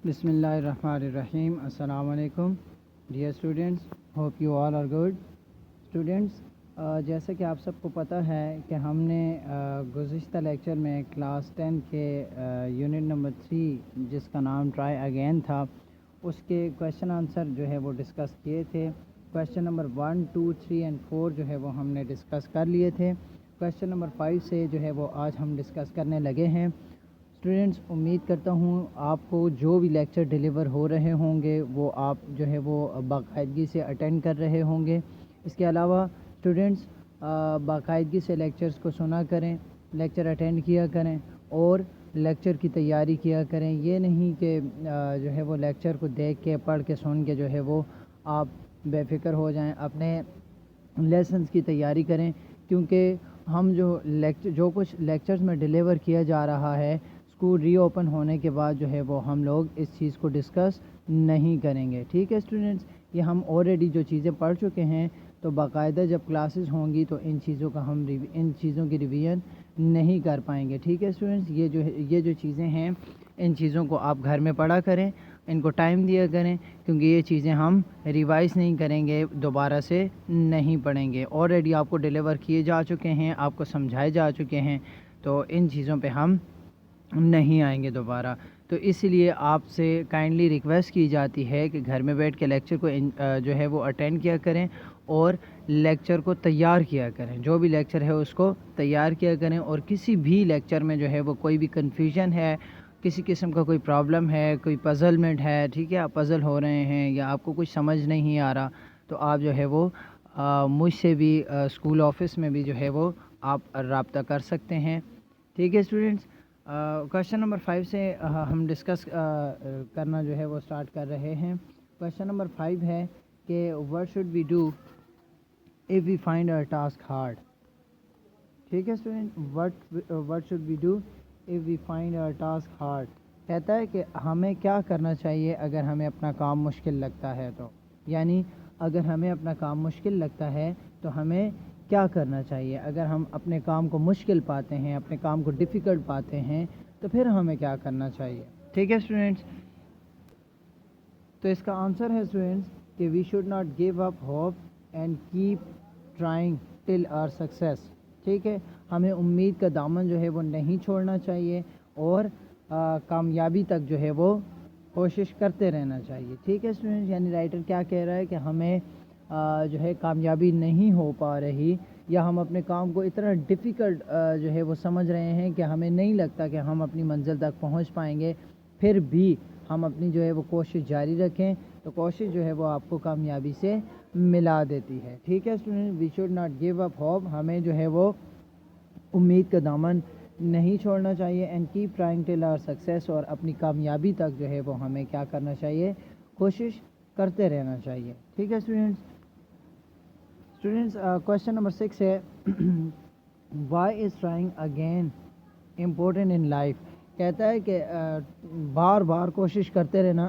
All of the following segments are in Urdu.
بسم اللہ الرحمن الرحیم. السلام علیکم dear students, hope you all are good. Students, جیسا کہ آپ سب کو پتہ ہے کہ ہم نے گزشتہ لیکچر میں کلاس 10 کے یونٹ نمبر 3 جس کا نام ٹرائی اگین تھا, اس کے کویشچن آنسر جو ہے وہ ڈسکس کیے تھے. کویشچن نمبر 1, 2, 3 اینڈ 4 جو ہے وہ ہم نے ڈسکس کر لیے تھے. کویشچن نمبر 5 سے جو ہے وہ آج ہم ڈسکس کرنے لگے ہیں. اسٹوڈینٹس, امید کرتا ہوں آپ کو جو بھی لیکچر ڈیلیور ہو رہے ہوں گے وہ آپ جو ہے وہ باقاعدگی سے اٹینڈ کر رہے ہوں گے. اس کے علاوہ اسٹوڈینٹس باقاعدگی سے لیکچرز کو سنا کریں, لیکچر اٹینڈ کیا کریں اور لیکچر کی تیاری کیا کریں. یہ نہیں کہ جو ہے وہ لیکچر کو دیکھ کے پڑھ کے سن کے جو ہے وہ آپ بے فکر ہو جائیں. اپنے لیسنز کی تیاری کریں, کیونکہ ہم جو کچھ لیکچرز میں ڈیلیور کیا جا رہا ہے اسکول ری اوپن ہونے کے بعد جو ہے وہ ہم لوگ اس چیز کو ڈسکس نہیں کریں گے. ٹھیک ہے اسٹوڈنٹس, یہ ہم آلریڈی جو چیزیں پڑھ چکے ہیں, تو باقاعدہ جب کلاسز ہوں گی تو ان چیزوں کی ریویژن نہیں کر پائیں گے. ٹھیک ہے اسٹوڈنٹس, یہ جو چیزیں ہیں ان چیزوں کو آپ گھر میں پڑھا کریں, ان کو ٹائم دیا کریں, کیونکہ یہ چیزیں ہم ریوائز نہیں کریں گے, دوبارہ سے نہیں پڑھیں گے. آلریڈی آپ کو ڈیلیور کیے جا چکے ہیں, آپ کو سمجھائے جا چکے ہیں, تو ان چیزوں پہ ہم نہیں آئیں گے دوبارہ. تو اس لیے آپ سے کائنڈلی ریکویسٹ کی جاتی ہے کہ گھر میں بیٹھ کے لیکچر کو جو ہے وہ اٹینڈ کیا کریں اور لیکچر کو تیار کیا کریں. جو بھی لیکچر ہے اس کو تیار کیا کریں, اور کسی بھی لیکچر میں جو ہے وہ کوئی بھی کنفیوژن ہے, کسی قسم کا کوئی پرابلم ہے, کوئی پزلمنٹ ہے, ٹھیک ہے, آپ پزل ہو رہے ہیں یا آپ کو کچھ سمجھ نہیں آ رہا, تو آپ جو ہے وہ مجھ سے بھی اسکول آفس میں بھی جو ہے وہ آپ رابطہ کر سکتے ہیں. ٹھیک ہے اسٹوڈنٹس, کویشچن نمبر 5 سے ہم ڈسکس کرنا جو ہے وہ اسٹارٹ کر رہے ہیں. کویشچن نمبر 5 ہے کہ what should we do if we find our task hard. ٹھیک ہے student, what should we do if we find our task hard. کہتا ہے کہ ہمیں کیا کرنا چاہیے اگر ہمیں اپنا کام مشکل لگتا ہے. تو یعنی اگر ہمیں اپنا کام مشکل لگتا ہے تو ہمیں کیا کرنا چاہیے. اگر ہم اپنے کام کو مشکل پاتے ہیں, اپنے کام کو ڈیفیکلٹ پاتے ہیں, تو پھر ہمیں کیا کرنا چاہیے. ٹھیک ہے اسٹوڈنٹس, تو اس کا آنسر ہے اسٹوڈنٹس کہ we should not give up hope and keep trying till our success. ٹھیک ہے, ہمیں امید کا دامن جو ہے وہ نہیں چھوڑنا چاہیے اور کامیابی تک جو ہے وہ کوشش کرتے رہنا چاہیے. ٹھیک ہے اسٹوڈنٹس, یعنی رائٹر کیا کہہ رہا ہے کہ ہمیں جو ہے کامیابی نہیں ہو پا رہی, یا ہم اپنے کام کو اتنا ڈیفیکلٹ جو ہے وہ سمجھ رہے ہیں کہ ہمیں نہیں لگتا کہ ہم اپنی منزل تک پہنچ پائیں گے, پھر بھی ہم اپنی جو ہے وہ کوشش جاری رکھیں, تو کوشش جو ہے وہ آپ کو کامیابی سے ملا دیتی ہے. ٹھیک ہے student, we should not give up hope, ہمیں جو ہے وہ امید کا دامن نہیں چھوڑنا چاہیے. And keep trying till our success, اور اپنی کامیابی تک جو ہے وہ ہمیں کیا کرنا چاہیے, کوشش کرتے رہنا چاہیے. ٹھیک ہے اسٹوڈنٹس, کویشچن نمبر 6 ہے why is trying again important in life. کہتا ہے کہ بار بار کوشش کرتے رہنا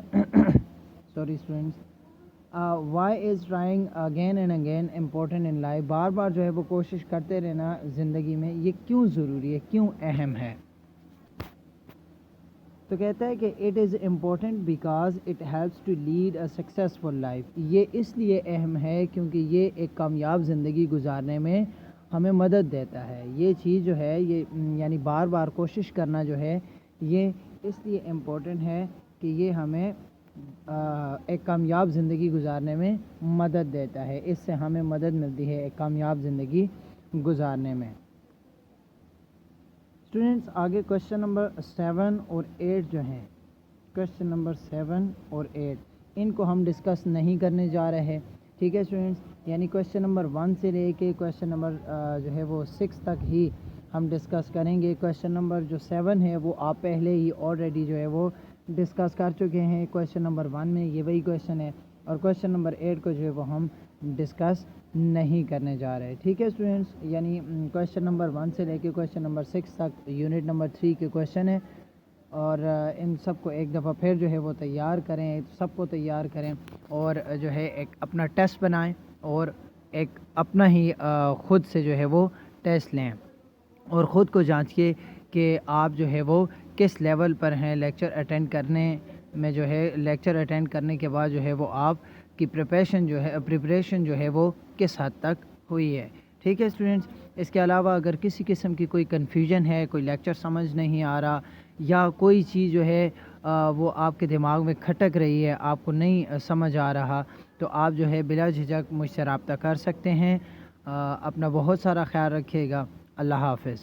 sorry students, why is trying again and again important in life. بار بار جو ہے وہ کوشش کرتے رہنا زندگی میں یہ کیوں ضروری ہے, کیوں اہم ہے. تو کہتا ہے کہ it is important because it helps to lead a successful life. یہ اس لیے اہم ہے کیونکہ یہ ایک کامیاب زندگی گزارنے میں ہمیں مدد دیتا ہے. یہ چیز جو ہے یہ یعنی بار بار کوشش کرنا جو ہے یہ اس لیے امپورٹنٹ ہے کہ یہ ہمیں ایک کامیاب زندگی گزارنے میں مدد دیتا ہے. اس سے ہمیں مدد ملتی ہے ایک کامیاب زندگی گزارنے میں. اسٹوڈنٹس, آگے کویشچن نمبر 7 اور 8 جو ہیں, کویشچن نمبر 7 اور 8 ان کو ہم ڈسکس نہیں کرنے جا رہے. ٹھیک ہے اسٹوڈنٹس, یعنی کویشچن نمبر 1 سے لے کے کویشچن نمبر جو ہے وہ 6 تک ہی ہم ڈسکس کریں گے. کویشچن نمبر جو 7 ہے وہ آپ پہلے ہی آلریڈی جو ہے وہ ڈسکس کر چکے ہیں. کویشچن نمبر 1 میں یہ وہی کویشچن ہے, اور کویشچن نمبر 8 کو جو ہے وہ ہم ڈسکس نہیں کرنے جا رہے. ٹھیک ہے اسٹوڈنٹس, یعنی کویشچن نمبر 1 سے لے کے کویشچن نمبر 6 تک یونٹ نمبر 3 کے کویشچن ہیں, اور ان سب کو ایک دفعہ پھر جو ہے وہ تیار کریں, سب کو تیار کریں, اور جو ہے ایک اپنا ٹیسٹ بنائیں, اور ایک اپنا ہی خود سے جو ہے وہ ٹیسٹ لیں, اور خود کو جانچیے کہ آپ جو ہے وہ کس لیول پر ہیں لیکچر اٹینڈ کرنے میں جو ہے لیکچر اٹینڈ کرنے کے بعد جو ہے وہ آپ کی پریپریشن جو ہے وہ کس حد تک ہوئی ہے. ٹھیک ہے اسٹوڈنٹس. اس کے علاوہ اگر کسی قسم کی کوئی کنفیوژن ہے, کوئی لیکچر سمجھ نہیں آ رہا, یا کوئی چیز جو ہے وہ آپ کے دماغ میں کھٹک رہی ہے, آپ کو نہیں سمجھ آ رہا, تو آپ جو ہے بلا جھجک مجھ سے رابطہ کر سکتے ہیں. اپنا بہت سارا خیال رکھیے گا. اللہ حافظ.